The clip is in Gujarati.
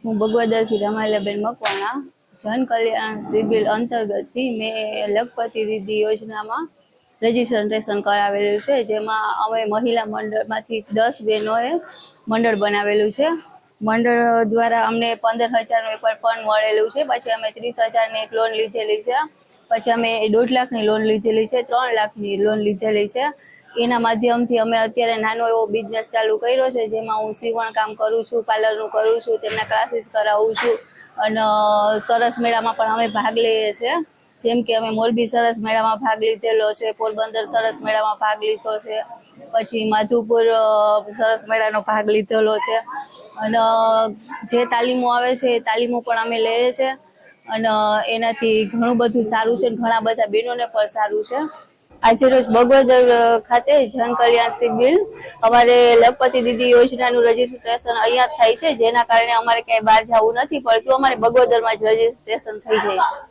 હું બગવદરથી રમાલાબેન મકવાણા જન કલ્યાણ સિબિલ અંતર્ગતથી મેં લખપતિ દીદી યોજનામાં રજીસ્ટ્રેશન કરાવેલું છે, જેમાં અમે મહિલા મંડળમાંથી 10 બહેનોએ મંડળ બનાવેલું છે। મંડળ દ્વારા અમને 15,000નું એકવાર ફંડ મળેલું છે। પછી અમે 30,000ની એક લોન લીધેલી છે। પછી અમે 1.5 લાખની લોન લીધેલી છે, 3 લાખની લોન લીધેલી છે। એના માધ્યમથી અમે અત્યારે નાનો એવો બિઝનેસ ચાલુ કર્યો છે, જેમાં હું સીવણ કામ કરું છું, પાર્લરનું કરું છું, તેમના ક્લાસીસ કરાવું છું અને સરસ મેળામાં પણ અમે ભાગ લઈએ છીએ। જેમ કે અમે મોરબી સરસ મેળામાં ભાગ લીધેલો છે, પોરબંદર સરસ મેળામાં ભાગ લીધો છે, પછી માધુપુર સરસ મેળાનો ભાગ લીધેલો છે અને જે તાલીમો આવે છે એ તાલીમો પણ અમે લઈએ છીએ અને એનાથી ઘણું બધું સારું છે, ઘણા બધા બહેનોને પણ સારું છે। આજે રોજ બગવદર ખાતે જન કલ્યાણ સિબિલ અમારે લખપતિ દીદી યોજનાનું રજીસ્ટ્રેશન અહીંયા થાય છે, જેના કારણે અમારે ક્યાંય બહાર જવું નથી પડતું, અમારે બગવદરમાં જ રજીસ્ટ્રેશન થઈ જાય છે।